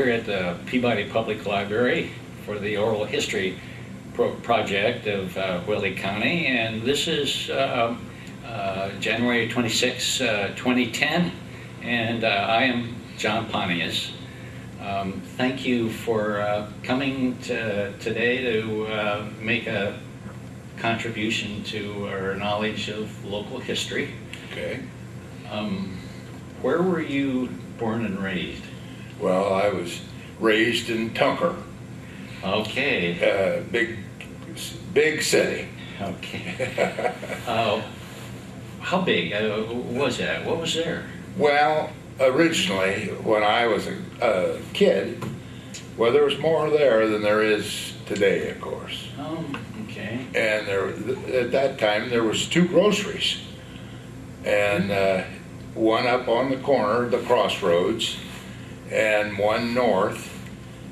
Here at the Peabody Public Library for the oral history project of Whitley County, and this is January 26, 2010, and I am John Pontius. Thank you for coming today to make a contribution to our knowledge of local history. Okay. Where were you born and raised? Well, I was raised in Tunker. Okay. Big city. Okay. How big was that? What was there? Well, originally, when I was a kid, well, there was more there than there is today, of course. Oh, okay. And at that time, there was 2 groceries. And one up on the corner, the crossroads, and one north,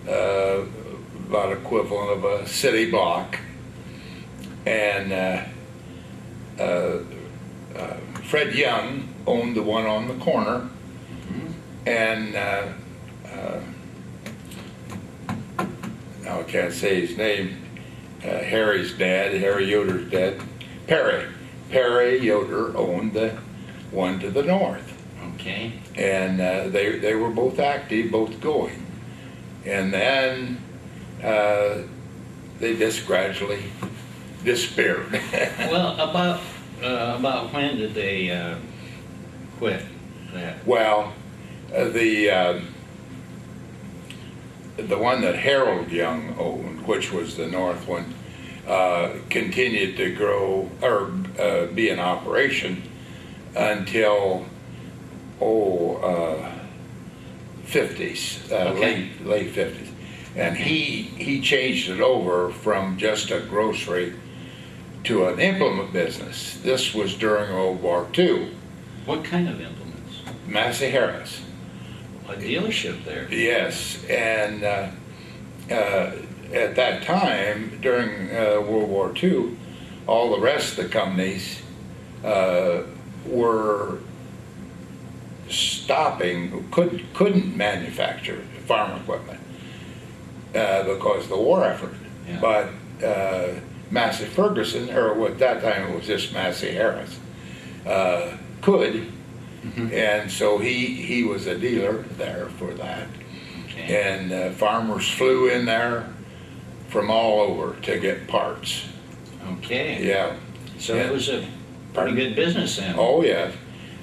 about equivalent of a city block. And Fred Young owned the one on the corner, and now I can't say his name. Harry's dad, Harry Yoder's dad, Perry Yoder owned the one to the north. Okay. And they were both active, both going. And then they just gradually disappeared. Well, about when did they quit that? Well, the one that Harold Young owned, which was the north one, continued to grow or be in operation until 50s, Okay. late 50s, and he changed it over from just a grocery to an implement business. This was during World War II. What kind of implements? Massey Harris. A dealership there. Yes, and at that time during World War II, all the rest of the companies were stopping, couldn't manufacture farm equipment because of the war effort. Yeah. But Massey Ferguson, or at that time it was just Massey Harris, could, and so he was a dealer there for that. Okay. And farmers flew in there from all over to get parts. Okay. Yeah. So Yeah. it was a pretty good business then. Oh, yeah.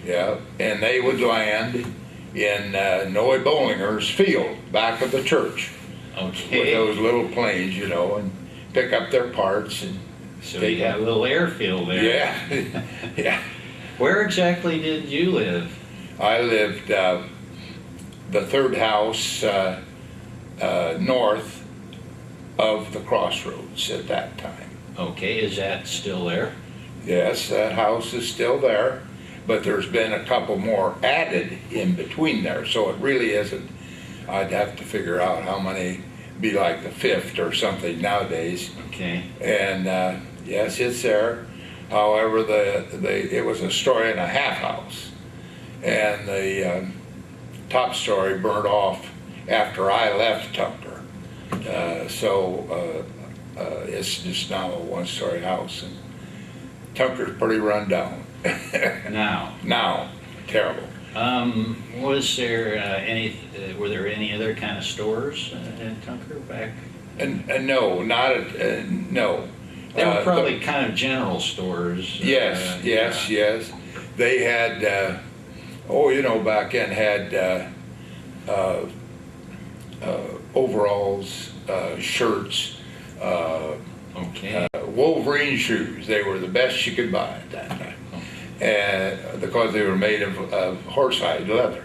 Yeah. And they would land in Noe Bollinger's field, back of the church, with Okay. those little planes, you know, and pick up their parts and So take you had a little airfield there. Yeah. Yeah. Where exactly did you live? I lived the third house north of the crossroads at that time. Okay, is that still there? Yes, that house is still there, but there's been a couple more added in between there, so it really isn't. I'd have to figure out how many, be like the 5th or something nowadays. Okay. And yes, it's there. However, it was a story and a half house, and the top story burned off after I left Tunker. So it's just now a 1-story house, and Tunker's pretty run down. Now, terrible. Was there were there any other kind of stores in Tunker back? And no, not no. They were probably kind of general stores. Yes, yes. They had, back then had overalls, shirts, Okay. Wolverine shoes. They were the best you could buy at that time, and because they were made of horsehide leather,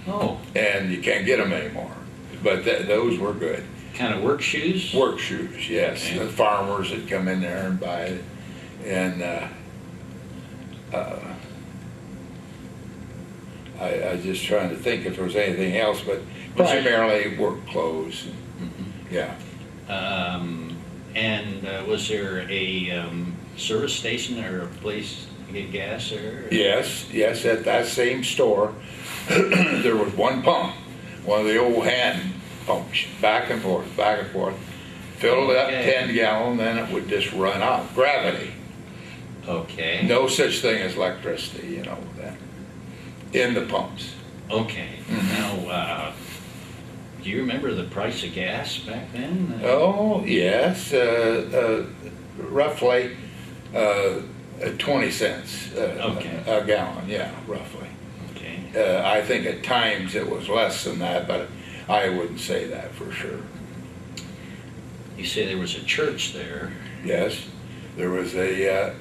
Oh, and you can't get them anymore. But those were good. kind of work shoes? Work shoes, yes. Okay. The farmers would come in there and buy it, and I was just trying to think if there was anything else, but primarily work clothes. Yeah. And was there a service station or a place to get gas there? Yes, at that same store, there was one pump, one of the old hand pumps, back and forth, back and forth. Filled it up Okay. 10 gallon, then it would just run out. Gravity. Okay. No such thing as electricity, you know, then, in the pumps. Okay. Mhm. Now, do you remember the price of gas back then? Oh, yes, roughly 20 cents Okay. a gallon, yeah, roughly. Okay. I think at times it was less than that, but I wouldn't say that for sure. You say there was a church there. Yes, there was a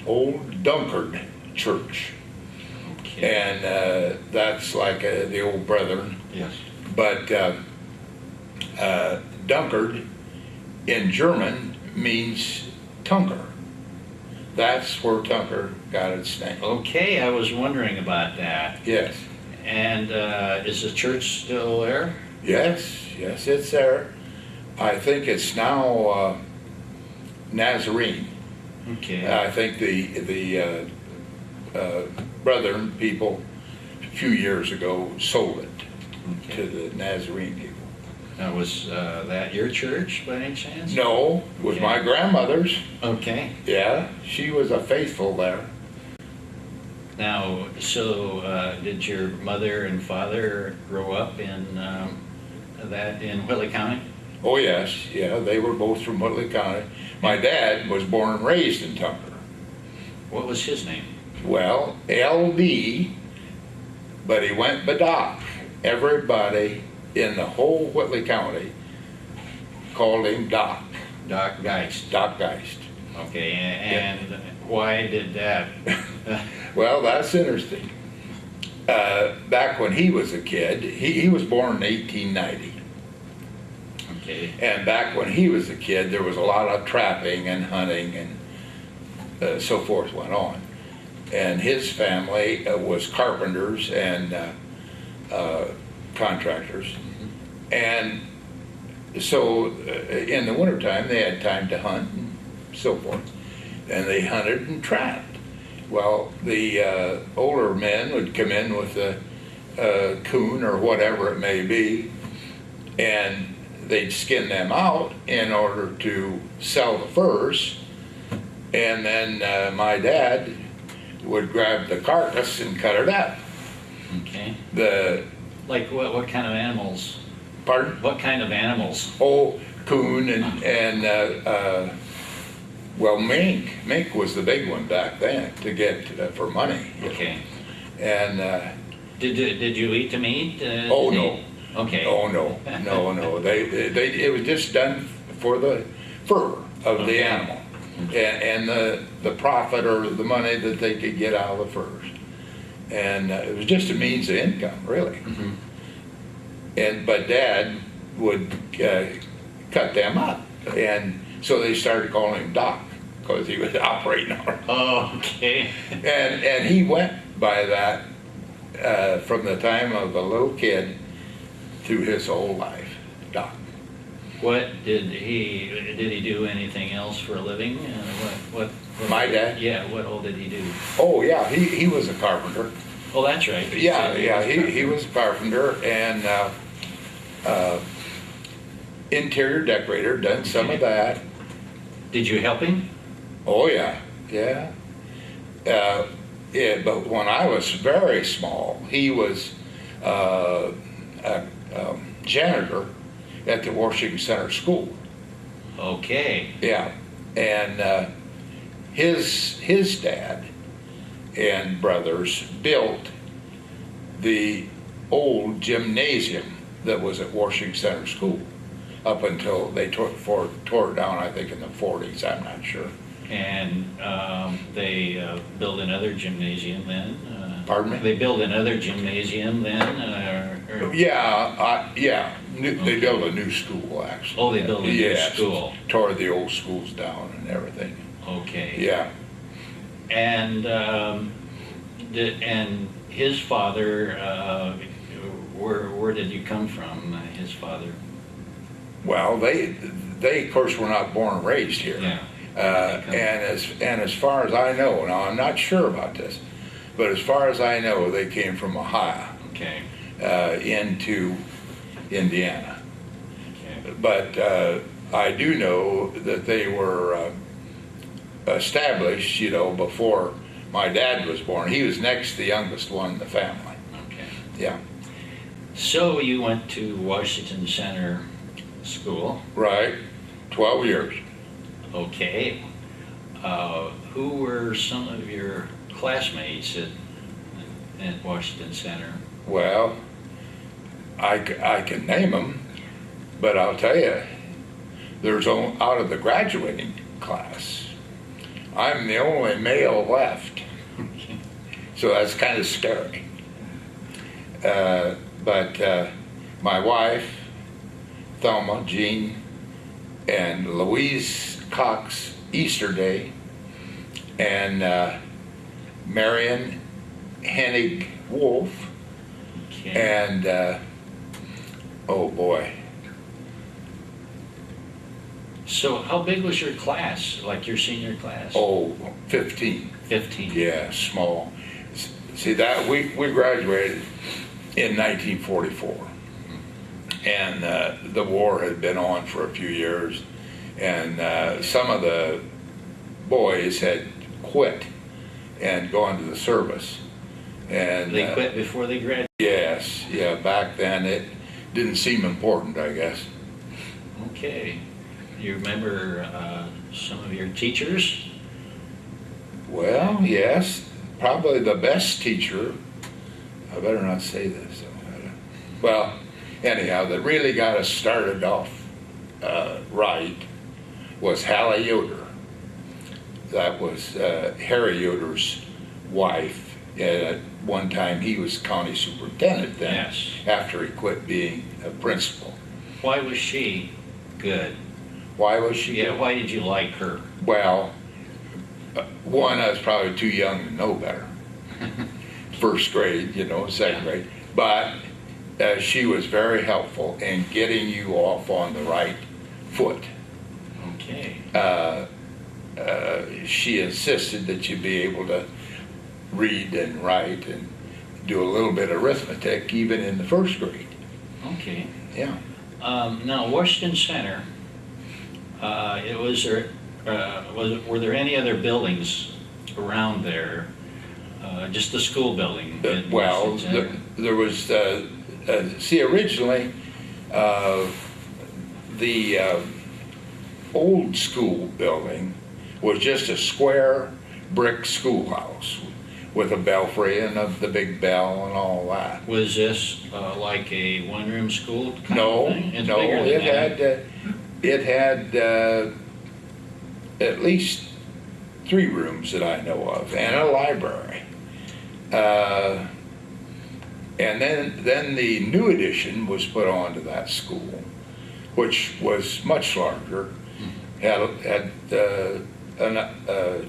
old Dunkard church, Okay. and that's like the old Brethren. Yes. But Dunkard in German means Tunker. That's where Tunker got its name. Okay, I was wondering about that. Yes, And is the church still there? yes, yes, it's there. I think it's now Nazarene. Okay. I think the Brethren people a few years ago sold it to Okay. the Nazarene people. Now, was that your church by any chance? No, it was my grandmother's. Okay. Yeah, she was a faithful there. Now, so did your mother and father grow up in in Whitley County? Oh yes, yeah, they were both from Whitley County. My dad was born and raised in Tunker. What was his name? Well, LD, but he went by Doc. Everybody in the whole Whitley County called him Doc, Doc Geist. Doc Geist. Okay, and why did that? Well, that's interesting. Back when he was a kid, he was born in 1890. Okay. And back when he was a kid, there was a lot of trapping and hunting and so forth went on. And his family was carpenters and contractors. And so in the wintertime, they had time to hunt and so forth. And they hunted and trapped. Well, the older men would come in with a coon or whatever it may be, and they'd skin them out in order to sell the furs. And then my dad would grab the carcass and cut it up. Okay. The, Like what kind of animals? pardon? What kind of animals? Oh, coon and well, mink. Mink was the big one back then to get for money. you know. Okay. And Did you eat the meat? oh no, Okay. oh no, no, no. They it was just done for the fur of Okay. the animal and the profit or the money that they could get out of the furs. And it was just a means of income, really. Mhm. But Dad would cut them up, and so they started calling him Doc because he was operating on it. Oh, okay. And he went by that from the time of a little kid through his whole life, Doc. What did he do anything else for a living? What My dad? Yeah, what all did he do? Oh yeah, he was a carpenter. Oh, that's right. You Yeah, said yeah, a he was a carpenter and interior decorator, done some of that. Did you help him? Oh yeah, yeah. Yeah, but when I was very small, he was a janitor at the Washington Center School. Okay. Yeah, and his dad and brothers built the old gymnasium that was at Washington Center School up until they tore it down, I think, in the 40s, I'm not sure. And they built another gymnasium then? Pardon me? They built another gymnasium then? Or- Yeah, they Okay. built a new school, actually. Oh, they built a new Yes, school. Tore the old schools down and everything. Okay. Yeah. And and his father, where did you come from? His father. Well, they of course were not born and raised here. Yeah. And as far as I know, now I'm not sure about this, but as far as I know, they came from Ohio Okay. into Indiana. but I do know that they were established, before my dad was born. He was next, the youngest one in the family. Okay. Yeah. So you went to Washington Center School. Right. 12 years. Okay. Who were some of your classmates at Washington Center? Well, I can name them, but I'll tell you, out of the graduating class, I'm the only male left. So that's kind of scary. But my wife, Thelma, Jean, and Louise Cox Easterday, and Marion Hennig Wolf, Okay. and oh boy, So how big was your class, like your senior class? 15. 15. Yeah, small. See that we graduated in 1944, and the war had been on for a few years, and some of the boys had quit and gone to the service, and They quit before they graduated? yes, yeah. Back then it didn't seem important, I guess. Okay. You remember some of your teachers? Well, yes, probably the best teacher. I better not say this. Well, anyhow, that really got us started off right was Hallie Yoder. That was Harry Yoder's wife. At one time, he was county superintendent then. Yes. After he quit being a principal. Why was she good? Why was she? Yeah, why did you like her? Well, one, I was probably too young to know better. First grade, second grade. But she was very helpful in getting you off on the right foot. Okay. She insisted that you be able to read and write and do a little bit of arithmetic even in the first grade. Okay. Yeah. Now, Washington Center, were there any other buildings around there? Just the school building? in Well, Washington Center? there was, originally, the old school building was just a square brick schoolhouse with a belfry and the big bell and all that. Was this like a one-room school kind No, of thing? It's no, bigger than that. it had at least 3 rooms that I know of, and a library. And then the new addition was put onto that school, which was much larger. Had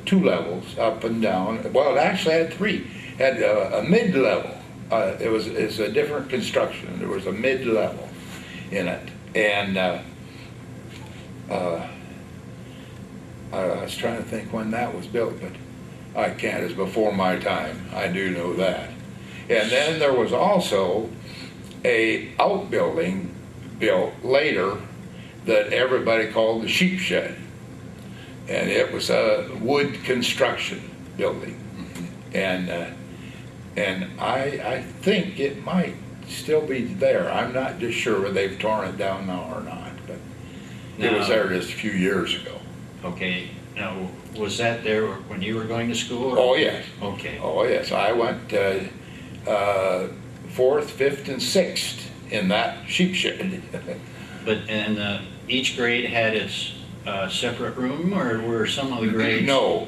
2 levels, up and down. Well, it actually had 3. Had a mid-level. It's a different construction. There was a mid-level in it, and I was trying to think when that was built, but I can't. It's before my time. I do know that. And then there was also a outbuilding built later that everybody called the sheep shed. And it was a wood construction building. And I think it might still be there. I'm not just sure whether they've torn it down now or not, but it was there just a few years ago. Okay. Now, was that there when you were going to school? Oh, yes. Okay. Oh, yes. I went 4th, 5th, and 6th in that sheep shed. And each grade had its separate room, or were some of the grades? No,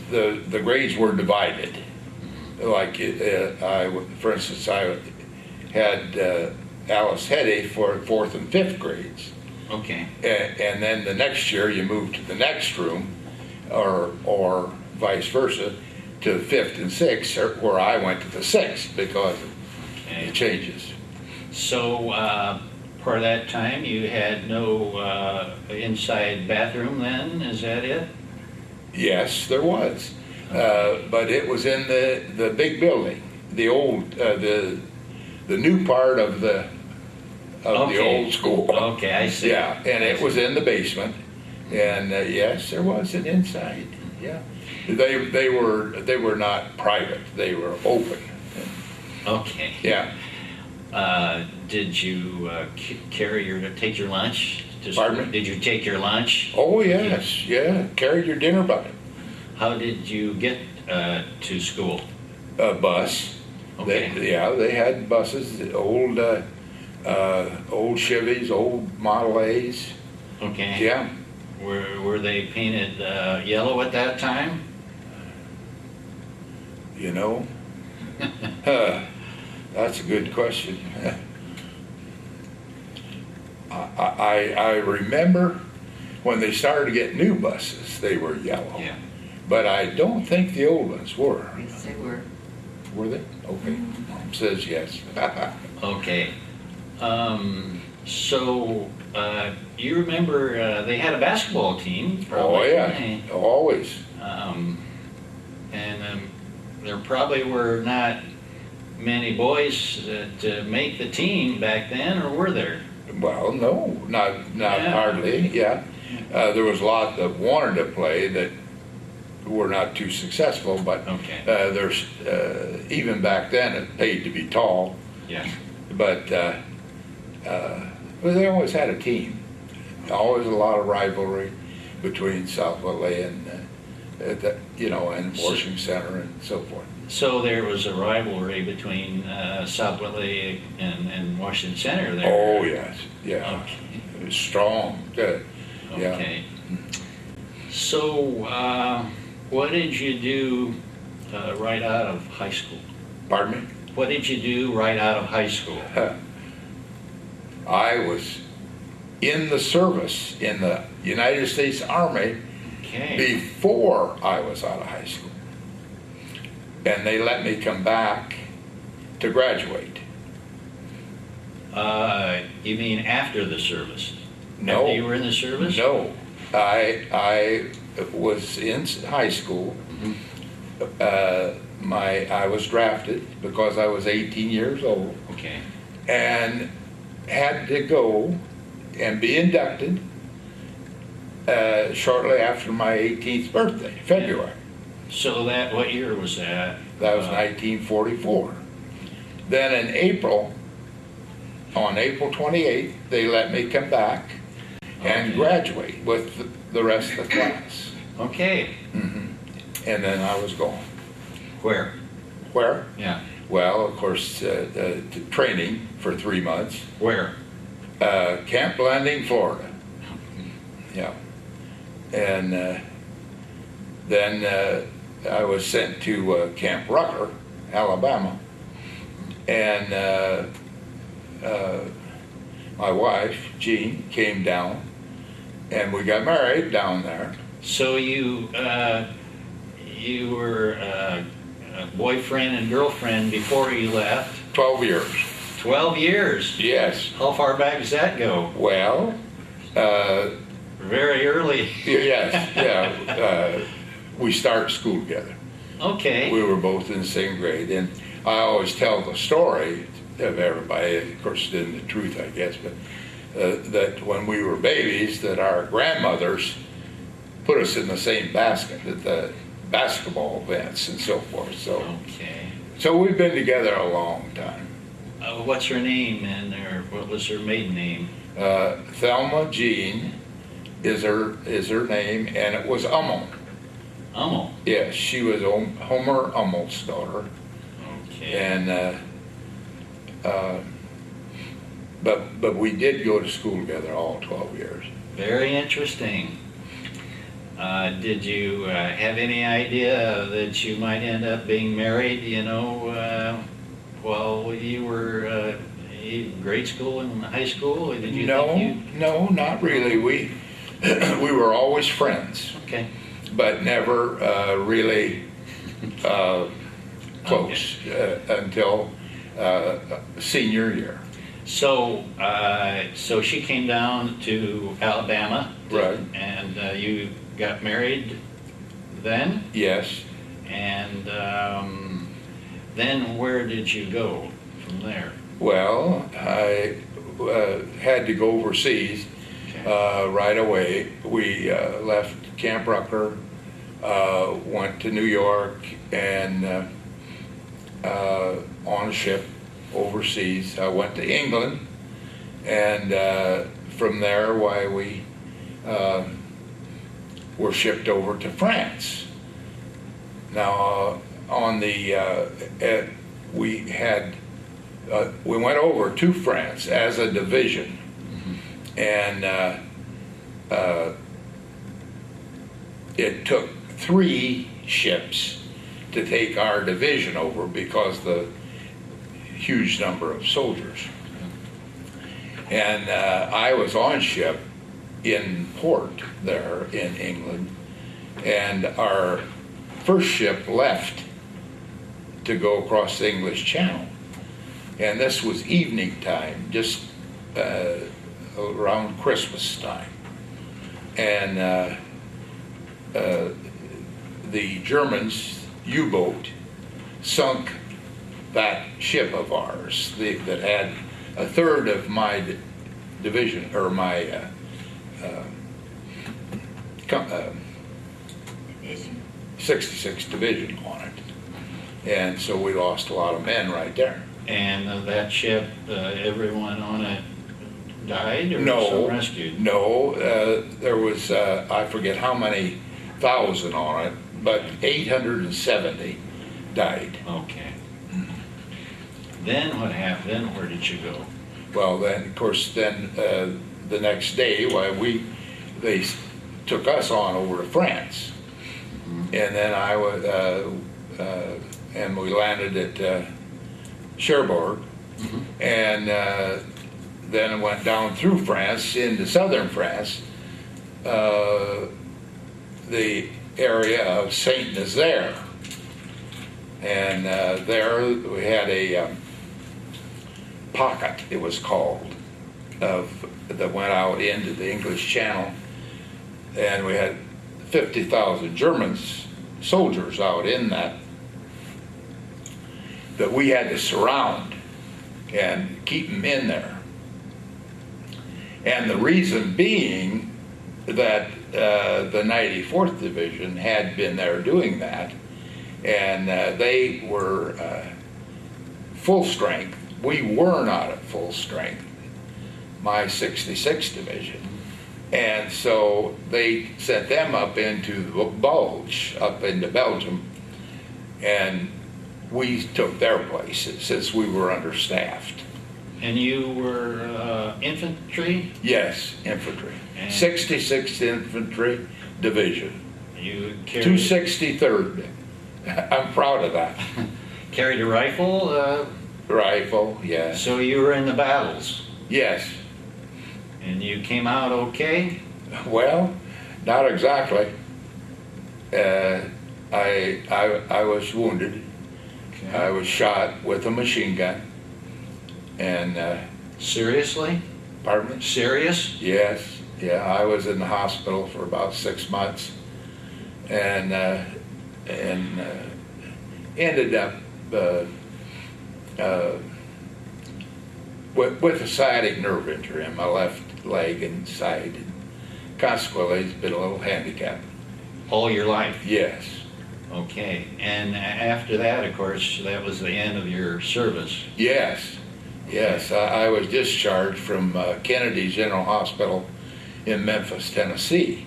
the grades were divided. Like for instance, I had Alice Heddy for 4th and 5th grades. Okay. And then the next year you moved to the next room, or vice versa, to 5th and 6th, where I went to the 6th because of the changes. So, part of that time you had no inside bathroom then, is that it? Yes, there was. But it was in the big building, the old, the new part of the Okay. old school. Okay, I see. Yeah, and it was in the basement, and yes, there was an inside. Yeah, they were not private; they were open. Okay. Yeah. Did you take your lunch? Pardon me? Did you take your lunch? Oh yes, yeah. Carried your dinner bucket. How did you get to school? A bus. Okay. They had buses, old Chevys, old Model A's. Okay. Yeah. Were they painted yellow at that time? You know, that's a good question. I remember when they started to get new buses, they were yellow. Yeah. But I don't think the old ones were. Yes, they were. Were they? Okay. Mom says yes. Okay. So you remember they had a basketball team? Oh Probably. yeah, always. And there probably were not many boys to make the team back then, or were there? Well, no, not Yeah. hardly. Yeah, there was a lot that wanted to play that were not too successful. But Okay. there's even back then it paid to be tall. Yeah. But well, they always had a team. Always a lot of rivalry between South Whitley and and Washington Center and so forth. So there was a rivalry between South Whitley and Washington Center there. Oh yes, yeah, Okay. it was strong. Good. Yeah. Okay. So what did you do right out of high school? Pardon me. What did you do right out of high school? I was in the service in the United States Army Okay. before I was out of high school. And they let me come back to graduate. You mean after the service? No. After you were in the service? No, I was in high school. I was drafted because I was 18 years old Okay. and had to go and be inducted shortly after my 18th birthday, February. So what year was that? That was 1944. Then in April, on April 28th, they let me come back and Okay. graduate with the rest of the class. Okay. And then I was gone. Where? Where? Yeah. Well, of course, training for 3 months. Where? Camp Blanding, Florida. Yeah. And then I was sent to Camp Rucker, Alabama. And my wife, Jean, came down, and we got married down there. So you were a boyfriend and girlfriend before you left? 12 years. 12 years? Yes. How far back does that go? Well, Very early. yes, yeah. We started school together. Okay. We were both in the same grade, and I always tell the story of everybody, of course, it isn't the truth, I guess, but that when we were babies, that our grandmothers put us in the same basket at the basketball events and so forth. Okay. So we've been together a long time. What's her name what was her maiden name? Thelma Jean is her name, and it was Ummel. Ummel. Yes, she was Homer Ummel's daughter. Okay. And but we did go to school together all 12 years. Very interesting. Did you have any idea that you might end up being married, while you were in grade school and high school? Or did you think No, not really. We we were always friends, Okay. but never really close until senior year. So she came down to Alabama. Right. And you got married then? Yes. And then where did you go from there? Well, I had to go overseas right away. We left Camp Rucker, went to New York, and on a ship overseas. I went to England, and from there, we were shipped over to France. Now, on the we went over to France as a division, and it took 3 ships to take our division over because the huge number of soldiers. And I was on ship in port there in England, and our first ship left to go across the English Channel. And this was evening time, just around Christmas time. And the Germans' U-boat sunk that ship of ours that had a third of my division, or my 66th Division on it. And so we lost a lot of men right there. And that ship, everyone on it died or was rescued? No, there was, I forget how many thousand on it, but 870 died. Okay. Then what happened? Then where did you go? Well, then, of course, the next day, they took us on over to France. And then I was, and we landed at Cherbourg, and then went down through France into southern France, the area of Saint Nazaire, and there we had a pocket, it was called, that went out into the English Channel, and we had 50,000 German soldiers out in that we had to surround and keep them in there. And the reason being that the 94th Division had been there doing that, and they were full strength. We were not at full strength, my 66th Division. And so they sent them up into the Bulge, up into Belgium, and we took their place since we were understaffed. And you were infantry? Yes, infantry. And 66th Infantry Division. You carried 263rd. I'm proud of that. carried a rifle? Rifle, yes. So you were in the battles? Yes. And you came out okay? Well, not exactly. I was wounded. Okay. I was shot with a machine gun. And Seriously? pardon me? Serious? Yes. Yeah, I was in the hospital for about 6 months, and ended up with a sciatic nerve injury in my left leg and side. And consequently, it's been a little handicapped. All your life? Yes. Okay. And after that, of course, that was the end of your service. Yes. Yes. I was discharged from Kennedy General Hospital in Memphis, Tennessee,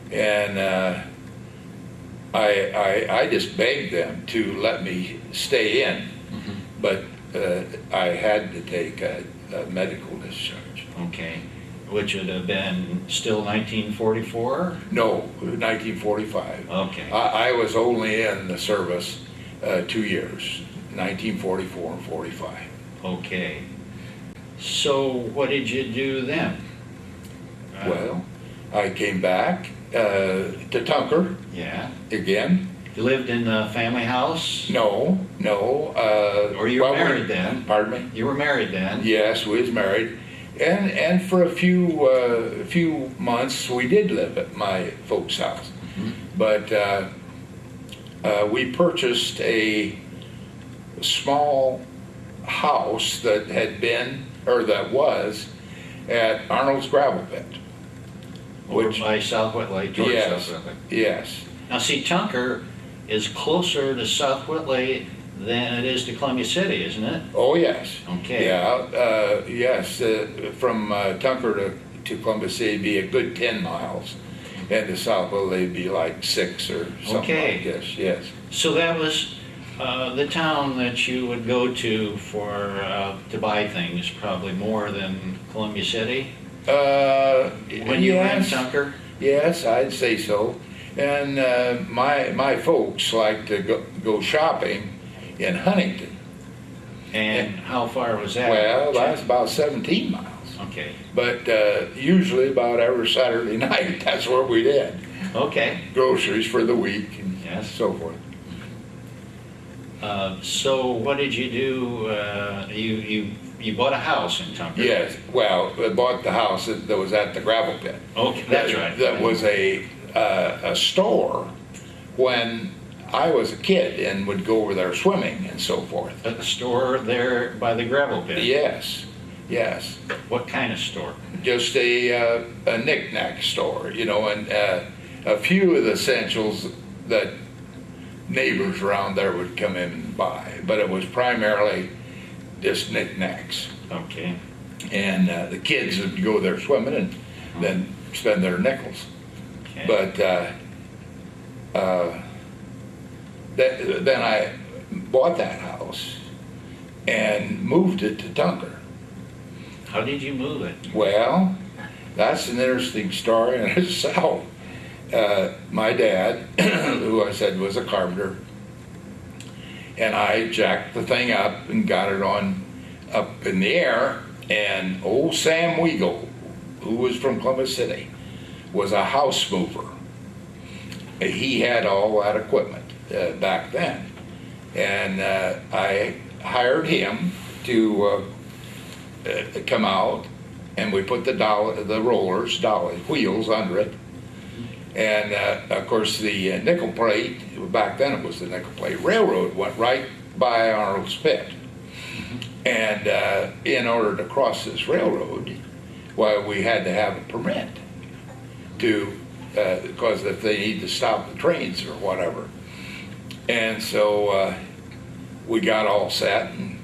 and I just begged them to let me stay in, but I had to take a medical discharge. Okay. Which would have been still 1944? No, 1945. Okay. I was only in the service 2 years, 1944 and 45. Okay. So what did you do then? Well, I came back to Tunker Yeah. again. You lived in the family house? No. Or you were married then? Pardon me? You were married then? Yes, we was married, and for a few months we did live at my folks' house, but we purchased a small house that had been, or that was, at Arnold's Gravel Pit. Over by South Whitley, towards Yes, South Whitley. yes. Now, see, Tunker is closer to South Whitley than it is to Columbia City, isn't it? Oh, yes. Okay. Yeah, yes, from Tunker to Columbus City would be a good 10 miles. And to South Whitley would be like 6 or something Okay. like this, yes. So that was the town that you would go to to buy things, probably more than Columbia City? When you were in Yes. Tunker? Yes, I'd say so. And my folks like to go shopping in Huntington. And how far was that? Well, that's about 17 miles. Okay. But usually about every Saturday night, that's where we did. Okay. Groceries for the week and Yes. so forth. So what did you do? You bought a house in Tunker? Yes, well, I bought the house that was at the gravel pit. Okay, that's right. That was a store when I was a kid and would go over there swimming and so forth. A store there by the gravel pit? Yes, yes. What kind of store? Just a knick-knack store, you know, and a few of the essentials that neighbors around there would come in and buy, but it was primarily just knickknacks. Okay. And the kids would go there swimming and then spend their nickels. Okay. But then I bought that house and moved it to Tunker. How did you move it? Well, that's an interesting story in itself. My dad, who I said was a carpenter, and I jacked the thing up and got it on up in the air, and old Sam Weagle, who was from Columbus City, was a house mover. He had all that equipment back then, and I hired him to come out, and we put the dolly wheels under it. And of course the nickel plate, back then it was the nickel plate railroad, went right by Arnold's Pit. And in order to cross this railroad, well, we had to have a permit because if they need to stop the trains or whatever. And so we got all set and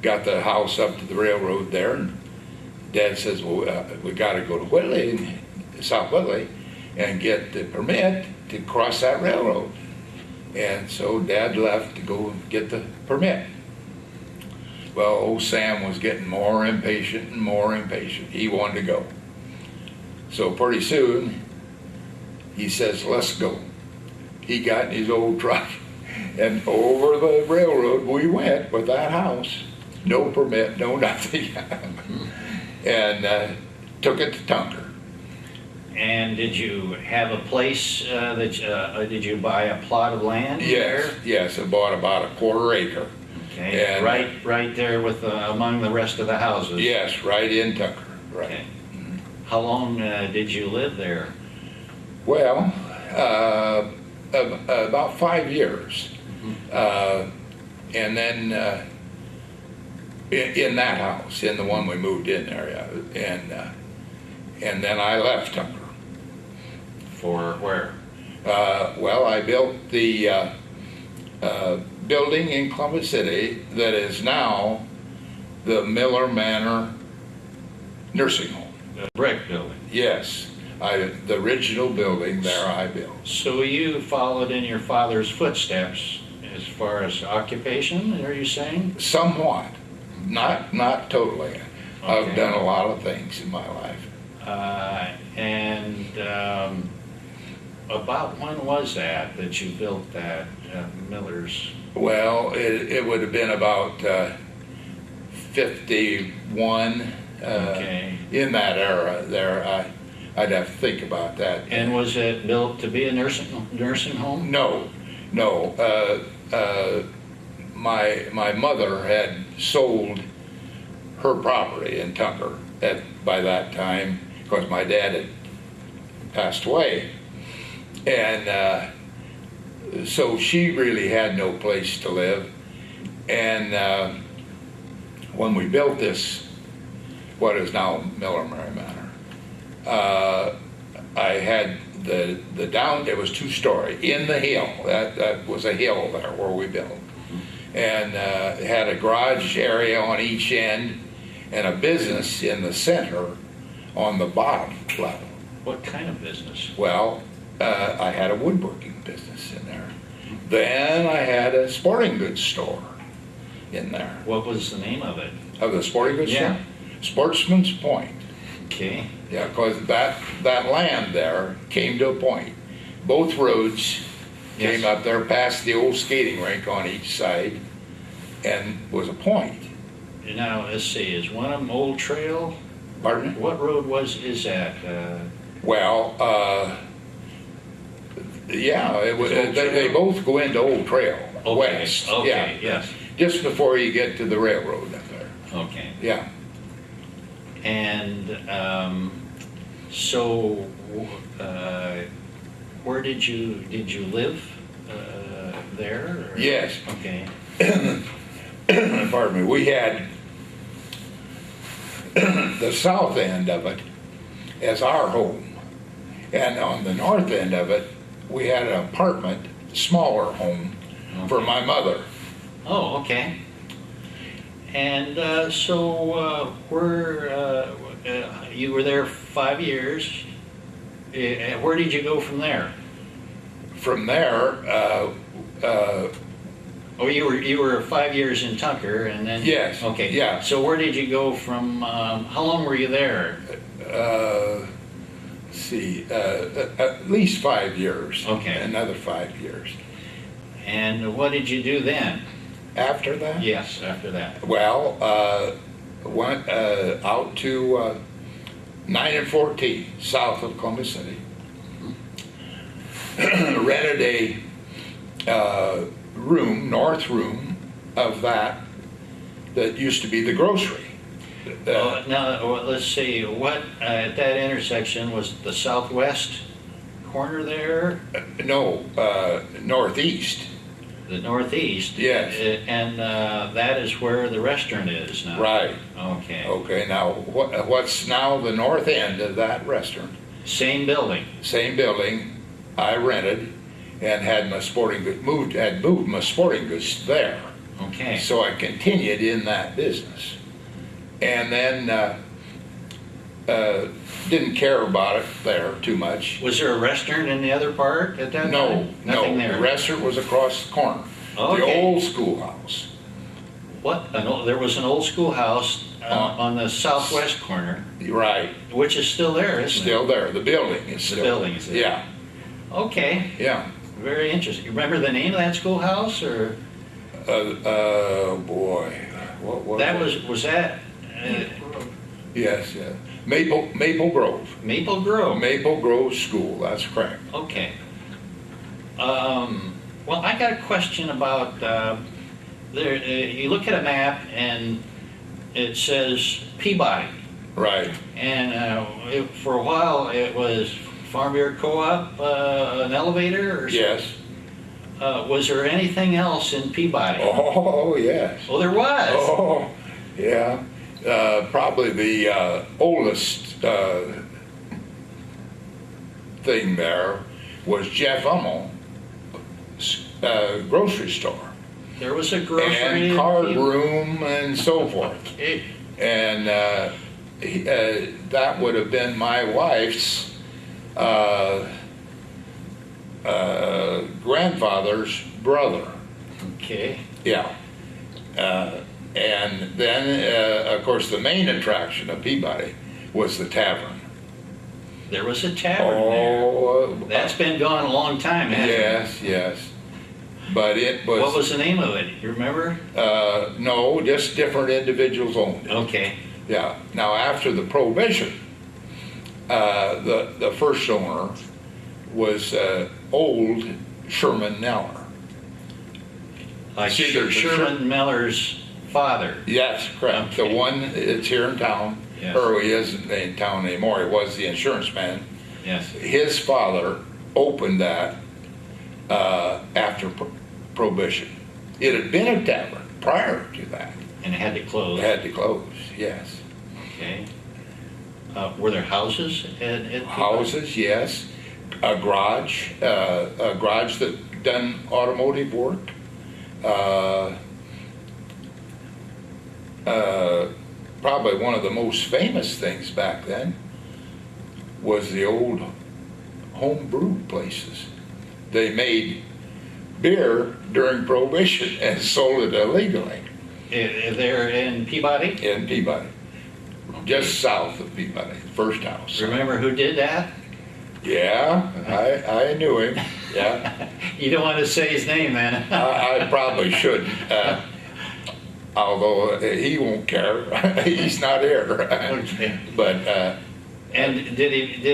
got the house up to the railroad there. And Dad says, well, we got to go to Whitley, South Whitley, and get the permit to cross that railroad. And so Dad left to go get the permit. Well, old Sam was getting more impatient and more impatient. He wanted to go. So pretty soon, he says, let's go. He got in his old truck, and over the railroad we went with that house. No permit, no nothing. And took it to Tunker. And did you have a place did you buy a plot of land there? Yes, I bought about a quarter acre. Okay, And, right there with among the rest of the houses? Yes, right in Tunker, right. Okay. How long did you live there? Well, about 5 years. And then in that house, in the one we moved in there, and then I left Tunker. For where? Well, I built the building in Columbus City that is now the Miller Manor Nursing Home. The brick building. Yes, the original building there I built. So you followed in your father's footsteps as far as occupation, are you saying? Somewhat, not totally. I've Okay. done a lot of things in my life. About when was that you built that Miller's? Well, it would have been about 51, Okay. in that era there. I'd have to think about that. And was it built to be a nursing home? No. My mother had sold her property in Tunker by that time, because my dad had passed away. And so she really had no place to live. And when we built this, what is now Miller Mary Manor, I had the down, it was 2-story, in the hill. That was a hill there where we built. And it had a garage area on each end and a business in the center on the bottom level. What kind of business? Well, I had a woodworking business in there. Then I had a sporting goods store in there. What was the name of it? Of the sporting goods Yeah. store? Sportsman's Point. Okay. Yeah, because that land there came to a point. Both roads came Yes. up there past the old skating rink on each side and was a point. Now, let's see, is one of them Old Trail? Pardon me? What road is that? Well, yeah, it was, Old they Trail? both go into Old Trail, Okay, west. okay, Yeah. yes. Just before you get to the railroad up there. Okay. Yeah. And so, where did you live there? Or? Yes. Okay. Pardon me. We had the south end of it as our home. And on the north end of it, we had an apartment, smaller home for my mother. Oh, okay. And so, you were there 5 years. Where did you go from there? From there, Oh, you were 5 years in Tunker, and then Yes, Okay. yeah. So where did you go from? How long were you there? let's see, at least 5 years. Okay. Another 5 years. And what did you do then? After that? Yes, after that. Well, went out to 9 and 14, south of Columbus City. Rented a room, north room of that used to be the grocery. Now, let's see, what, at that intersection, was the southwest corner there? No, northeast. The northeast? Yes. And that is where the restaurant is now? Right. Okay. Okay, now what's now the north end of that restaurant? Same building? Same building, I rented and had my sporting goods, had moved my sporting goods there. Okay. So I continued in that business. And then didn't care about it there too much. Was there a restaurant in the other part at that No, time? Nothing no. there? The restaurant was across the corner. Okay. The old schoolhouse. What? There was an old schoolhouse on the southwest corner, Right. which is still there, isn't Still there. The building is The still building is there. Yeah, it? Okay, yeah. very interesting. You remember the name of that schoolhouse, or? Boy. What That it? was that Yes, yeah. Maple Grove. Maple Grove? Maple Grove School, that's correct. Okay. Well, I got a question about, there, you look at a map and it says Peabody. Right. And for a while, it was Farm Bureau Co-op, an elevator or something? Yes. Was there anything else in Peabody? Oh, yes. Oh, there was? Oh, yeah. Probably the oldest thing there was Jeff Hummel grocery store. There was a grocery And in card Peabody. room and so forth. Okay. And that would have been my wife's grandfather's brother. Okay. Yeah. And then, of course, the main attraction of Peabody was the tavern. There was a tavern there. Oh, That's been gone a long time, hasn't it? yes, yes. But it was, What was the name of it? You remember? no, just different individuals owned it. Okay. Yeah. Now, after the Prohibition, the first owner was old Sherman Neller. Like See, there's a Sherman Miller's father. Yes, correct. Okay. The one that's here in town, Yes. or he isn't in town anymore. He was the insurance man. Yes. His father opened that after Prohibition. It had been a tavern prior to that. And it had to close. Had to close, yes. Okay. Were there houses at Peabody? Houses, yes. A garage that done automotive work. Probably one of the most famous things back then was the old home brew places. They made beer during Prohibition and sold it illegally. There in Peabody? In Peabody. Just south of Peabody, first house. Remember who did that? Yeah, I knew him, yeah. You don't want to say his name, man. I probably shouldn't, although he won't care. He's not here. Okay. But And did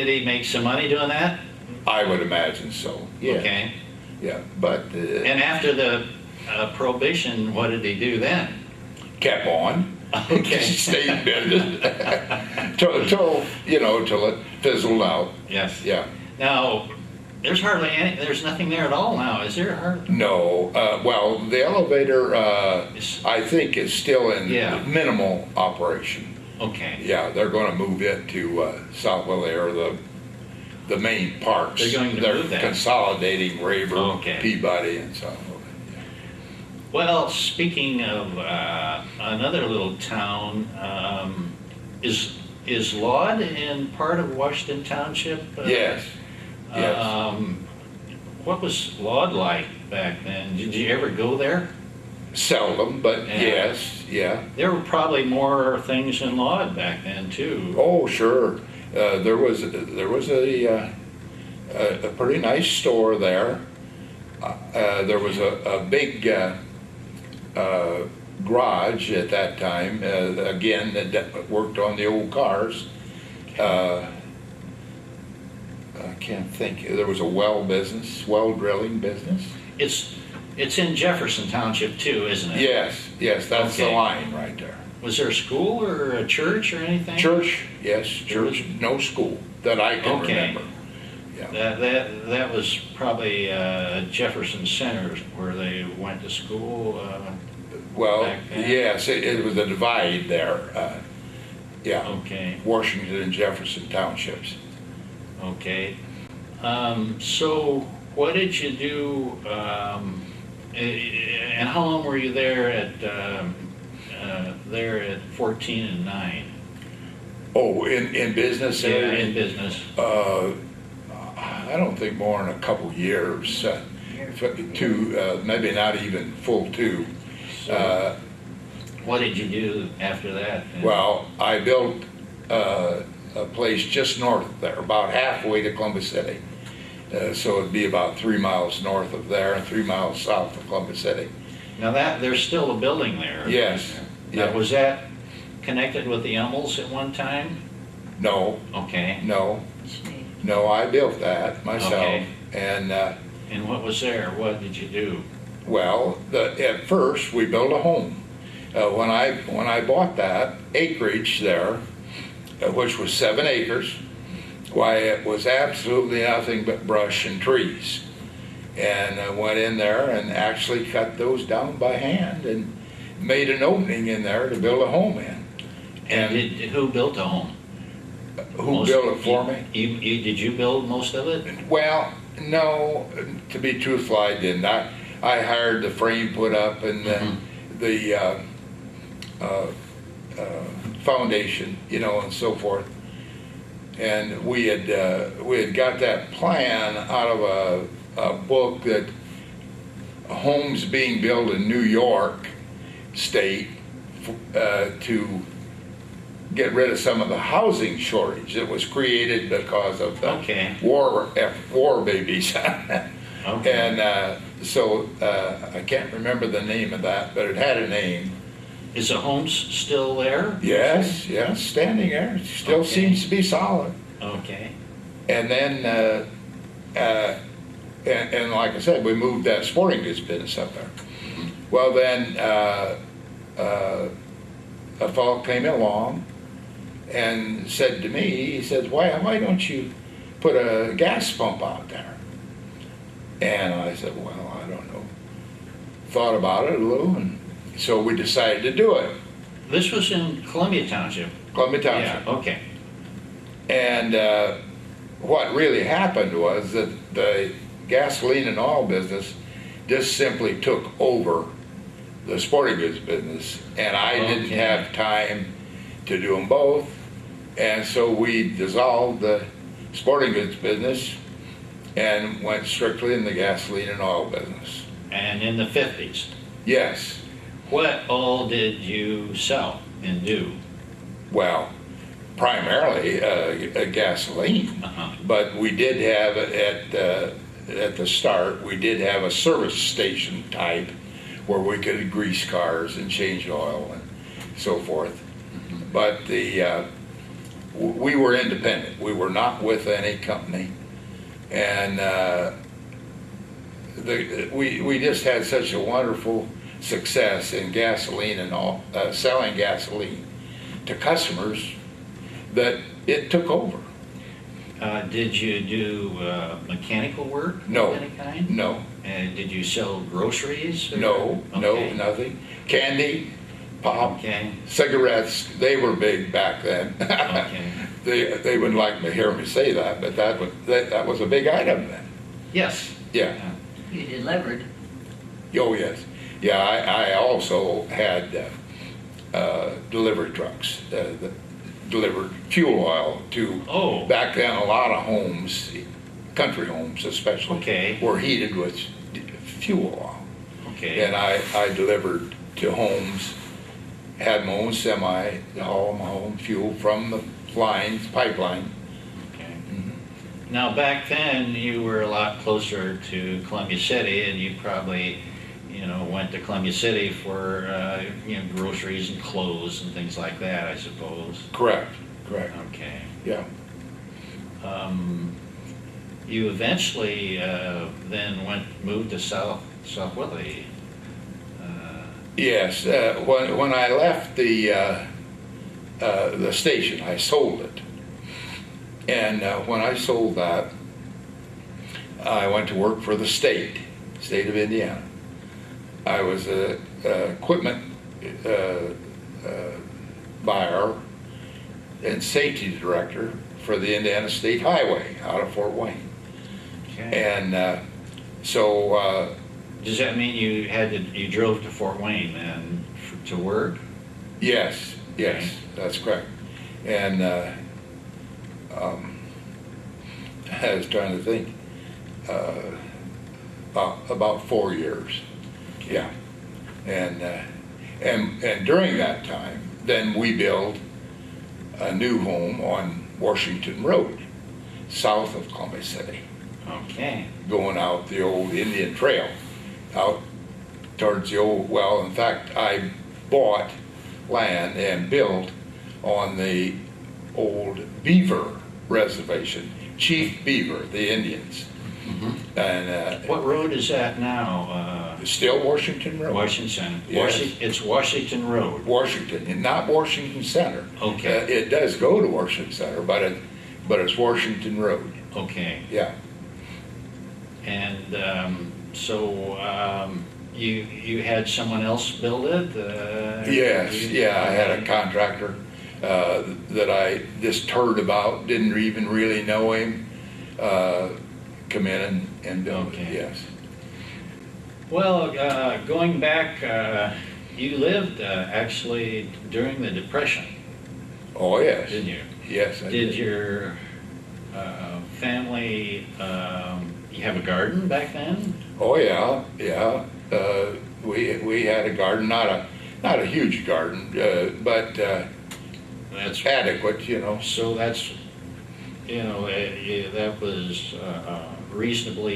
he make some money doing that? I would imagine so, yeah. Okay. Yeah, but And after the Prohibition, what did he do then? kept on. Okay. Stayed in business till it fizzled out. Yes. Yeah. Now, there's nothing there at all now, is there? No, well, the elevator, I think is still in Yeah. minimal operation. Okay. Yeah, they're gonna move it to Southwell there, the main parks. They're going to move that. Consolidating Rayburn, Okay. Peabody and Southwell. Well, speaking of another little town, is Laud in part of Washington Township? Yes, yes. What was Laud like back then? Did you ever go there? Seldom, but Yeah. yes, yeah. There were probably more things in Laud back then too. Oh, sure. There was a pretty nice store there. There was a big garage at that time, again, that worked on the old cars. I can't think. There was a well drilling business. It's in Jefferson Township too, isn't it? Yes, that's the Okay. line right there. Was there a school or a church or anything? Church, yes, church, no school that I can Okay. remember. Yeah. That was probably Jefferson Center where they went to school. Well, Back then? yes, it was a divide there. Yeah, Okay, Washington and Jefferson Townships. okay. So what did you do? And how long were you there at 14 and 9? Oh, in business Yeah, area? in business. I don't think more than a couple years, two, maybe not even full two. What did you do after that? Well, I built a place just north of there, about halfway to Columbus City. So it'd be about 3 miles north of there and 3 miles south of Columbus City. Now there's still a building there. Yes. Now, Yeah. was that connected with the Emmels at one time? No, Okay. no, I built that myself. Okay. And And what was there? What did you do? well, at first we built a home. When I bought that acreage there, which was 7 acres, why it was absolutely nothing but brush and trees. And I went in there and actually cut those down by hand and made an opening in there to build a home in. And who built the home? Who built it for me? Did you build most of it? Well, no, to be truthful, I didn't. I hired the frame put up and the foundation, and so forth. And we had got that plan out of a book that homes being built in New York State to get rid of some of the housing shortage that was created because of the Okay. war babies. Okay. And so I can't remember the name of that, but it had a name. Is the home still there? Yes, standing there. It still Okay. seems to be solid. Okay. And then, and like I said, we moved that sporting goods business up there. Well, then a fellow came along and said to me, he says, why don't you put a gas pump out there? And I said, well, I don't know. Thought about it a little and so we decided to do it. This was in Columbia Township. Columbia Township. Yeah, okay. And what really happened was that the gasoline and oil business just simply took over the sporting goods business, and I didn't Okay. have time to do them both, and so we dissolved the sporting goods business and went strictly in the gasoline and oil business. And in the 50s, Yes, what all did you sell and do? well, primarily gasoline, Uh-huh. but we did have at the start, we did have a service station type where we could grease cars and change oil and so forth. But we were independent. We were not with any company, and we just had such a wonderful success in gasoline and all, selling gasoline to customers that it took over. Did you do mechanical work No. of any kind? No, And did you sell groceries? or- no, Okay. nothing. Candy, pop, Okay, cigarettes, they were big back then. okay. They wouldn't like to hear me say that, but that was a big item then. Yes. Yeah. You delivered. Oh, yes. Yeah, I also had delivery trucks that delivered fuel oil to, Oh. back then, a lot of homes, country homes especially, Okay. were heated with fuel oil. Okay. And I delivered to homes, had my own semi, all my own fuel from the lines, pipeline. Okay. Now, back then, you were a lot closer to Columbia City, and you probably, went to Columbia City for, groceries and clothes and things like that, I suppose. Correct. Okay. Yeah. You eventually then moved to South Whitley. Yes, when I left the station, I sold it. And when I sold that, I went to work for the state of Indiana. I was a equipment buyer and safety director for the Indiana State Highway out of Fort Wayne. Okay. And so Does that mean you drove to Fort Wayne then to work? yes, Okay. that's correct. And I was trying to think, about 4 years. Yeah. And during that time, then we built a new home on Washington Road, south of Columbia City, Okay. going out the old Indian Trail, out towards the old, well, in fact, I bought land and built on the old Beaver Reservation, Chief Beaver, the Indians. And What road is that now? still Washington Road. Washington. Yes. It's Washington Road. Washington, and not Washington Center. Okay. It does go to Washington Center, but it's Washington Road. Okay. Yeah. And you had someone else build it? Yes, I had a contractor that I just heard about, didn't even really know him, come in and build it, Okay. yes. Well, going back, you lived actually during the Depression, Oh, yes. didn't you? Yes, I Did did. your family, you have a garden back then? Oh, yeah. We had a garden, not a huge garden, but That's adequate, So that's, that was reasonable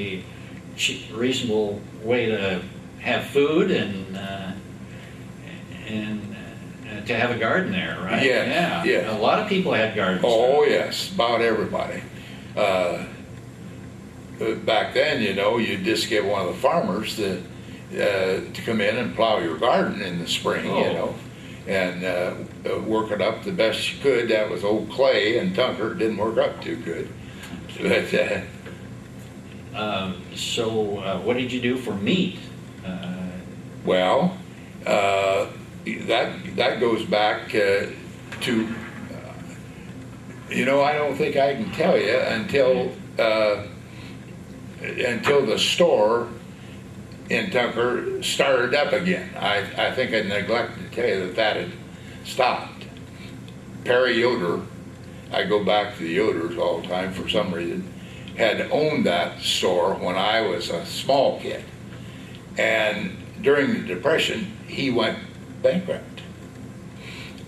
way to have food and to have a garden there, right? Yes, Yeah. yes. A lot of people had gardens. Oh, yes, about everybody. Back then, you'd just get one of the farmers to come in and plow your garden in the spring, Oh. and work it up the best you could. That was old clay and Tunker. It didn't work up too good. But So what did you do for meat? well, That goes back to, I don't think I can tell you until the store in Tunker started up again. I think I neglected to tell you that had stopped. Perry Yoder, I go back to the Yoders all the time for some reason, had owned that store when I was a small kid. And during the Depression, he went bankrupt.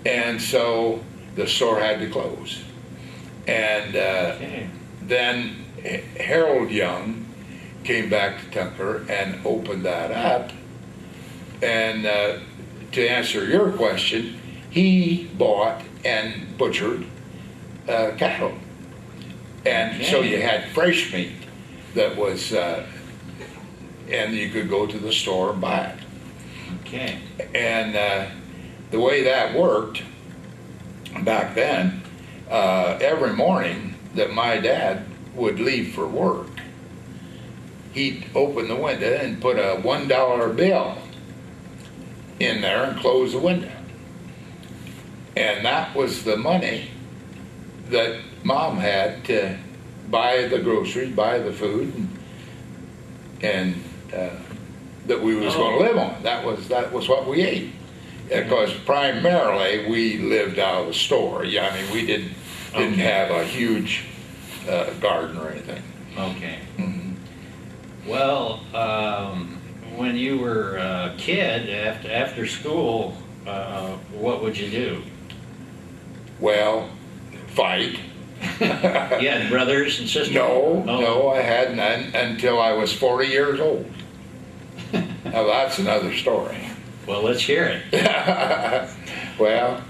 And so the store had to close. And then Harold Young came back to Tunker and opened that up. And to answer your question, he bought and butchered cattle. And so you had fresh meat that was, and you could go to the store and buy it. Okay. And the way that worked back then, every morning that my dad would leave for work, he'd open the window and put a $1 bill in there and close the window. And that was the money that Mom had to buy the groceries, buy the food, and that we was going to live on. That was what we ate. Because primarily we lived out of the store. Yeah, I mean we didn't have a huge garden or anything. Okay. Mm-hmm. Well, when you were a kid, after school, what would you do? Well, fight. You had brothers and sisters? No, I hadn't until I was 40 years old. Now that's another story. Well, let's hear it. Well,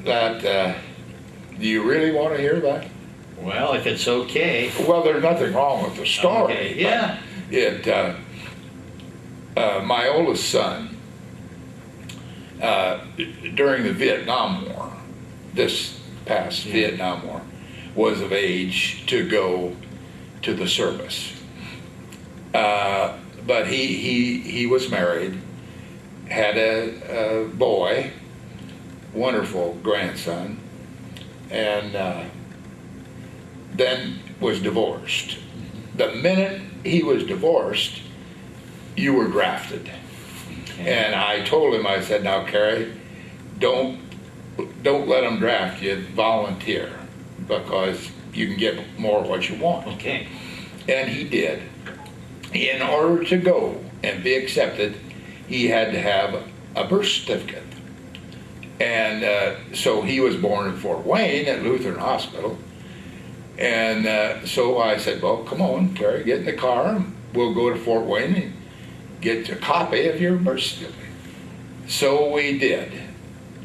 do you really want to hear that? Well, if it's okay. Well, there's nothing wrong with the story. Okay, yeah. My oldest son, during the Vietnam War, this past Vietnam War, was of age to go to the service. But he was married, had a boy, wonderful grandson, and then was divorced. The minute he was divorced, you were drafted. Okay. And I told him, I said, now, Kerry, don't let them draft you, volunteer, because you can get more of what you want. Okay. And he did. In order to go and be accepted, he had to have a birth certificate. And so he was born in Fort Wayne at Lutheran Hospital. And so I said, well, come on, Kerry, get in the car. We'll go to Fort Wayne and get a copy of your birth certificate. So we did.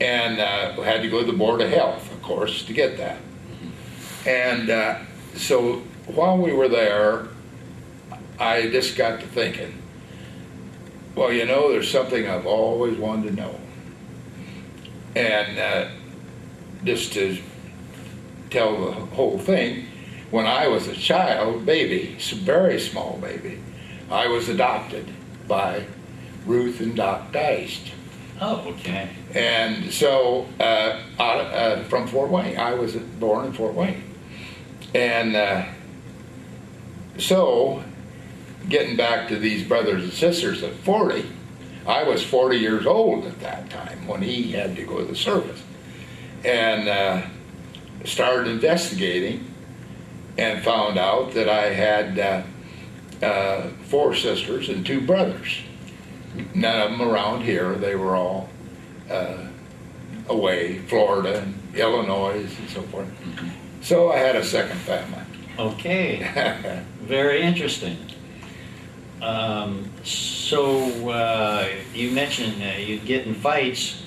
And we had to go to the Board of Health, of course, to get that. And so while we were there, I just got to thinking, well, there's something I've always wanted to know. And just to tell the whole thing, when I was a child, baby, very small baby, I was adopted by Ruth and Doc Geist. Oh, okay. And so, from Fort Wayne, I was born in Fort Wayne. And so, getting back to these brothers and sisters at 40, I was 40 years old at that time when he had to go to the service. And started investigating and found out that I had 4 sisters and 2 brothers. None of them around here. They were all away, Florida and Illinois and so forth. Mm-hmm. So I had a second family. Okay. Very interesting. So you mentioned you'd get in fights.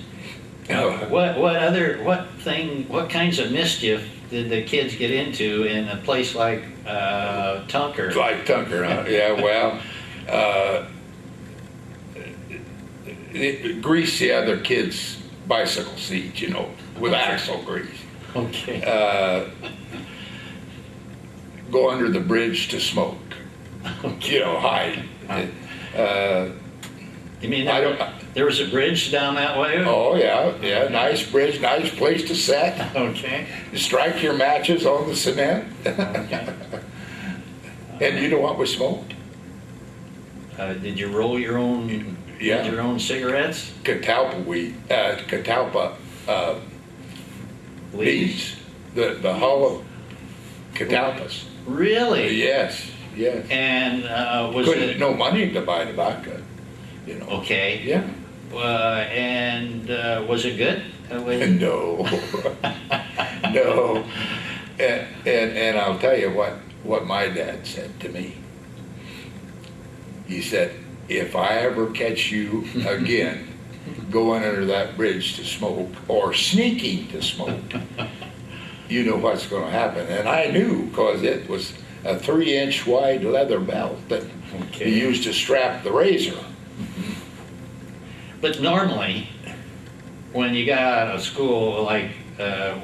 What kinds of mischief did the kids get into in a place like Tunker? Like Tunker, huh? Yeah, well, grease the other kids' bicycle seats, with axle grease. Okay. Go under the bridge to smoke. Okay. Hide. You mean I there, don't- there was a bridge down that way? Oh, yeah, yeah, nice bridge, nice place to set. Okay. Strike your matches on the cement. Okay. And you know what was smoked? Did you roll your own, Yeah. your own cigarettes? Catalpa wheat, catalpa beans, the hull of catalpas. Really? Yes, yes. And was Couldn't, it no money to buy tobacco, you know. okay? Yeah. And was it good? No, no. And I'll tell you what my dad said to me. He said, if I ever catch you again going under that bridge to smoke or sneaking to smoke, you know what's going to happen. And I knew, because it was a 3-inch wide leather belt that he used to strap the razor. But normally, when you got out of school, like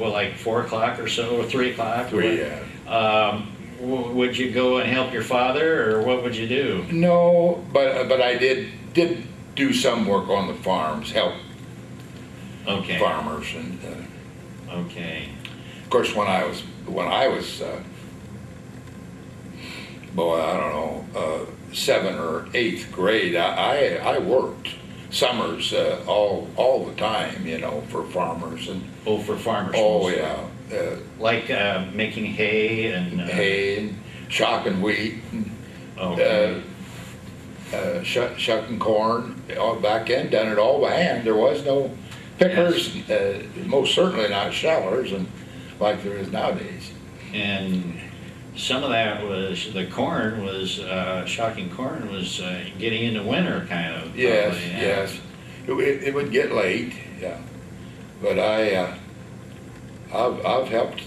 like 4 o'clock or so, or 3 o'clock, would you go and help your father, or what would you do? No, but I did do some work on the farms, help Okay. farmers, and Okay. of course when I was boy, I don't know, 7th or 8th grade, I worked summers all the time, you know, for farmers and Oh, for farmers. oh mostly. yeah, Like making hay and hay and shocking wheat, and, okay. shucking corn. All back then, done it all by hand. There was no pickers, most certainly not shellers, and like there is nowadays. And some of that was the corn was shocking corn was getting into winter kind of. Yes, probably, yeah. yes. It would get late, yeah. But I've helped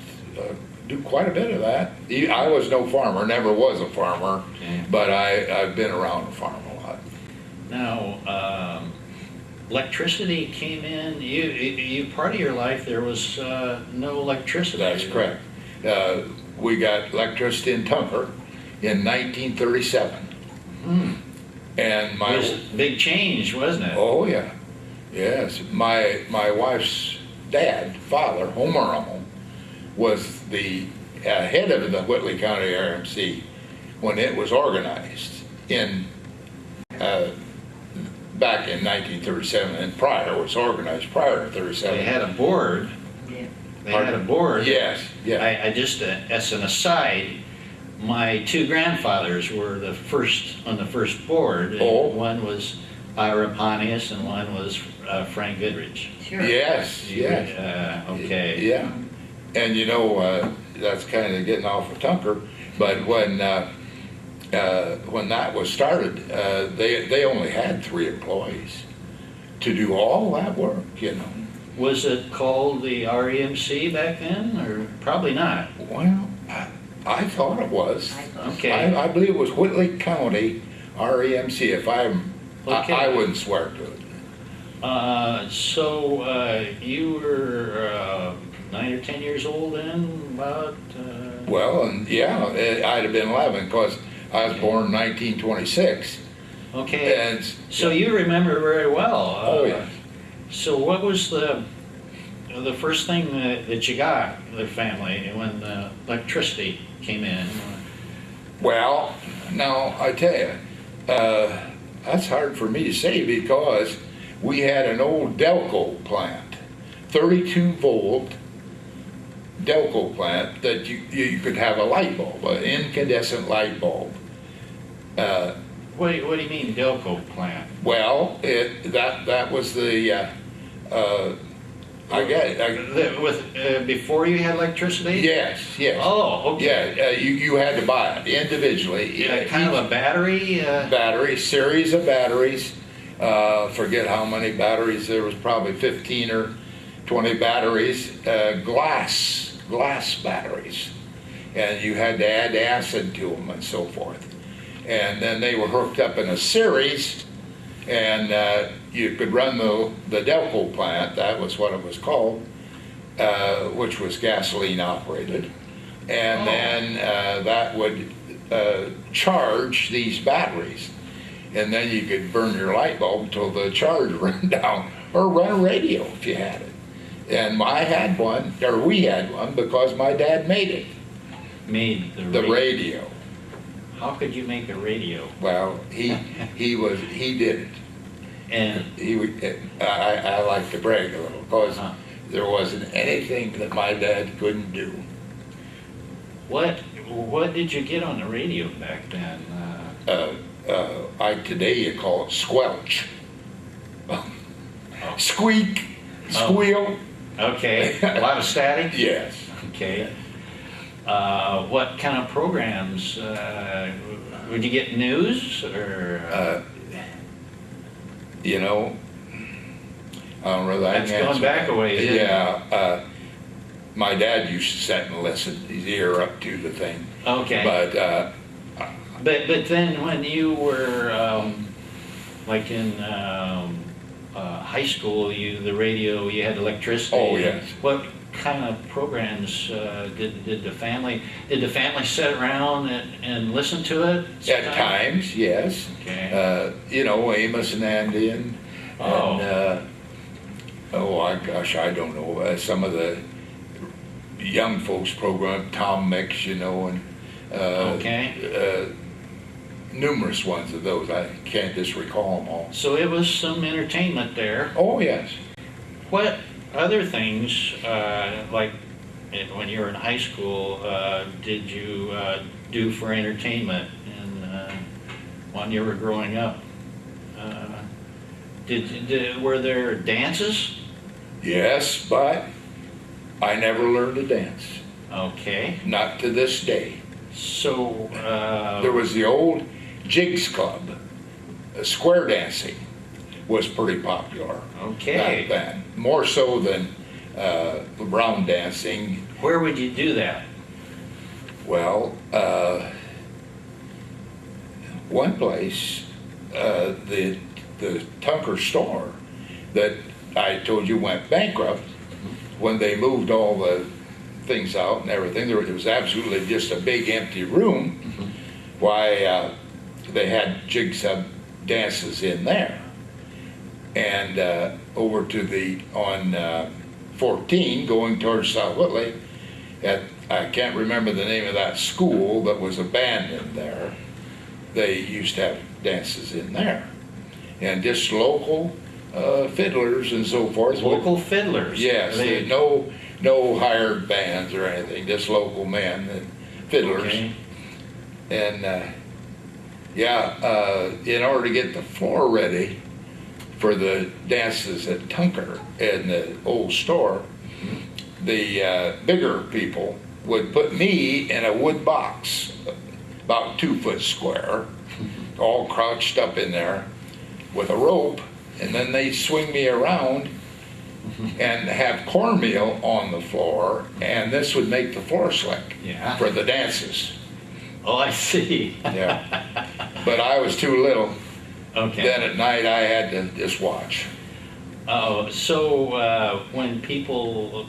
do quite a bit of that. I was no farmer, never was a farmer, Okay. but I've been around the farm a lot. Now, electricity came in. You part of your life there was no electricity. That's correct. We got electricity in Tunker in 1937. Hmm. And It my was a big change, wasn't it? oh yeah, yes. My wife's dad, father, Homer Rummel, was the head of the Whitley County RMC when it was organized in back in 1937, and prior was organized prior to 37. They had a board. Yeah. They had a board. Yes, yeah. I just, as an aside, my 2 grandfathers were the first on the first board. And Oh. one was Ira Pontius and one was Frank Goodrich. Sure. Yes, yes. Okay. Yeah, and you know, that's kind of getting off of Tunker, but when that was started, they only had 3 employees to do all that work, you know. Was it called the REMC back then, or probably not? Well, I thought it was. Okay. I believe it was Whitley County REMC, if Okay. I wouldn't swear to it. So you were 9 or 10 years old then, about? Well, and yeah, I'd have been 11, because I was born in 1926. Okay. And So you remember very well. Oh, yeah. So what was the first thing that you got, the family, when electricity came in? Well, now I tell you, that's hard for me to say, because we had an old Delco plant, 32 volt Delco plant that you could have a light bulb, an incandescent light bulb. What do you mean Delco plant? Well, that was the Before you had electricity? yes. Oh, okay. Yeah, you had to buy it individually. Yeah, kind of a battery? Battery, series of batteries. Forget how many batteries. There was probably 15 or 20 batteries. Glass batteries, and you had to add acid to them and so forth. And then they were hooked up in a series, and you could run the Delco plant. That was what it was called, which was gasoline operated, and then that would charge these batteries. and then you could burn your light bulb until the charge ran down, or run a radio if you had it. And I had one, or we had one, because my dad made it, Made the radio. How could you make a radio? Well, he did it. And I like to brag a little, because Uh-huh. there wasn't anything that my dad couldn't do. what did you get on the radio back then? Today you call it squelch. Squeak, squeal. Okay, a lot of static? Yes. Okay. What kind of programs? Would you get news or? You know, I don't know that I That's can going answer back that. a ways, isn't it? Yeah. My dad used to sit and listen, his ear up to the thing. Okay. But But then when you were like in high school, the radio, you had electricity. Oh, yes. What kind of programs did the family sit around and listen to it? at times, yes. Okay. You know, Amos and Andy and gosh, I don't know. Some of the young folks program, Tom Mix, you know, and numerous ones of those. I can't just recall them all. So it was some entertainment there. Oh, yes. What other things, like when you were in high school, did you do for entertainment when you were growing up? Were there dances? Yes, but I never learned to dance. Okay. Not to this day. So, There was the old Jigs Club. Square dancing was pretty popular okay. back then. More so than Brown dancing. Where would you do that? Well, one place, the Tunker store that I told you went bankrupt when they moved all the things out and everything. There was absolutely just a big empty room. Why, they had jigs of dances in there. And over to on 14, going towards South Whitley, I can't remember the name of that school that was abandoned there. They used to have dances in there. And just local fiddlers and so forth. Local fiddlers? Yes, no hired bands or anything, just local men and fiddlers. Okay. And in order to get the floor ready for the dances at Tunker in the old store, the bigger people would put me in a wood box, about 2 foot square, all crouched up in there with a rope, and then they'd swing me around and have cornmeal on the floor, and this would make the floor slick for the dances. Oh, I see. Yeah. But I was too little. Okay. Then at night I had to just watch. Oh, so when people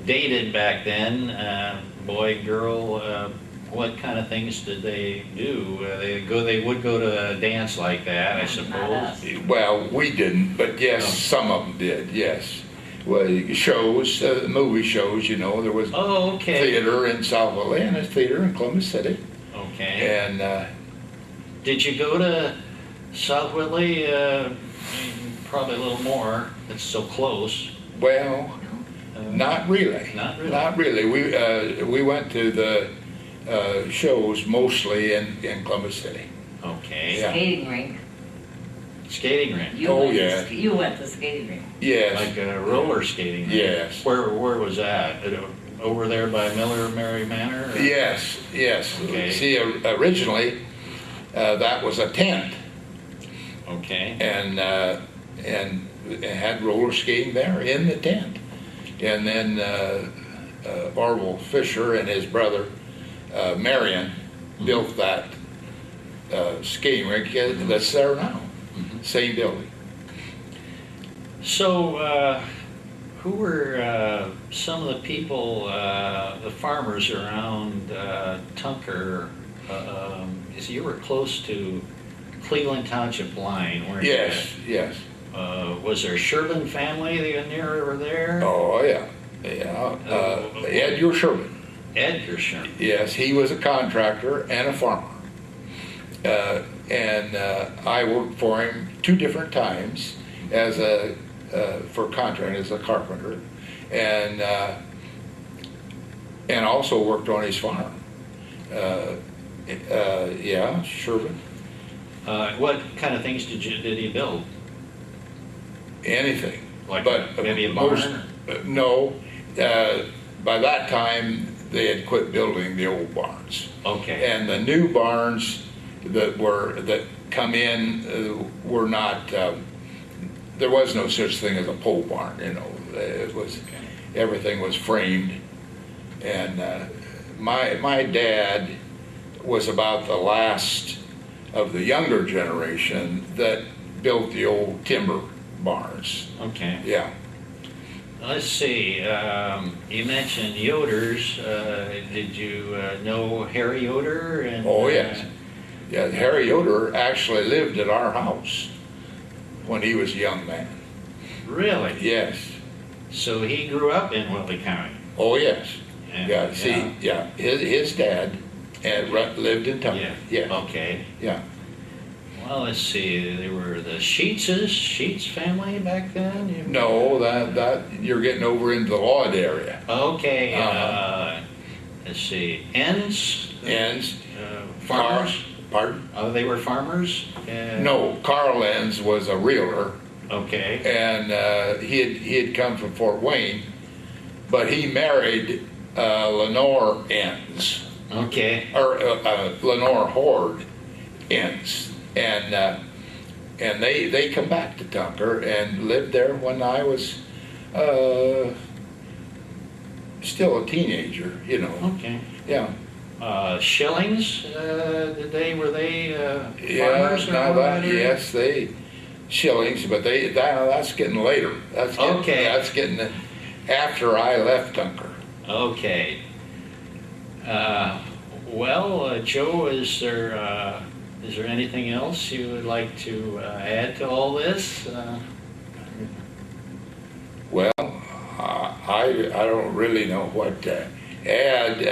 dated back then, boy, girl, what kind of things did they do? They would go to a dance like that, I suppose. Well, we didn't, but yes, some of them did. Yes. Well, shows, movie shows. You know, there was theater in South Whitley and a theater in Columbus City. Okay. And did you go to South Whitley? Probably a little more. It's so close. Well, not really. Not really. Not really. We went to the shows mostly in Columbus City. Okay. Yeah. Skating rink. Skating rink. You went to skating rink. Yes. Like a roller skating rink. Yes. Where was that? Over there by Miller Mary Manor? Or? Yes. Okay. See, originally that was a tent. Okay. And had roller skating there in the tent. And then Orville Fisher and his brother Marion built that skating rink that's there now. Same building. So, who were some of the people, the farmers around Tunker? You were close to Cleveland Township line, weren't you? Yes, yes. Was there a Sherman family near over there? Oh, yeah, yeah. Edgar Sherman. Edgar Sherman. Yes, he was a contractor and a farmer. And I worked for him 2 different times as for contracting as a carpenter, and also worked on his farm. Yeah, Sherman. What kind of things did he build? Anything. Like But maybe a barn? No. By that time, they had quit building the old barns. Okay. And the new barns that come in were not. There was no such thing as a pole barn. You know, it was everything was framed. And my dad was about the last of the younger generation that built the old timber barns. Okay. Yeah. Let's see. You mentioned Yoder's. Did you know Harry Yoder? And, Oh yes. Yeah, Harry Yoder actually lived at our house when he was a young man. Really? Yes. So he grew up in Whitley County. Oh yes. And, Yeah. See, yeah, his dad lived in Tunker. Yeah. Yeah. Okay. Yeah. Well, let's see. They were the Sheets family back then. No, that you're getting over into the Laud area. Okay. Uh-huh. Let's see. Ends. Ends. Farmers. Pardon? Oh, they were farmers. No, Carl Enns was a realtor, Okay. and he had come from Fort Wayne, but he married Lenore Enns, Okay. or Lenore Horde Enns, and they come back to Tunker and lived there when I was still a teenager, you know. Okay. Yeah. Shillings. Were they Yeah, farmers? Or now that, whatever? yes, they Shillings, but that's getting later. Okay. That's getting after I left Tunker. Okay. Well, Joe, is there anything else you would like to add to all this? Well, I don't really know what to add.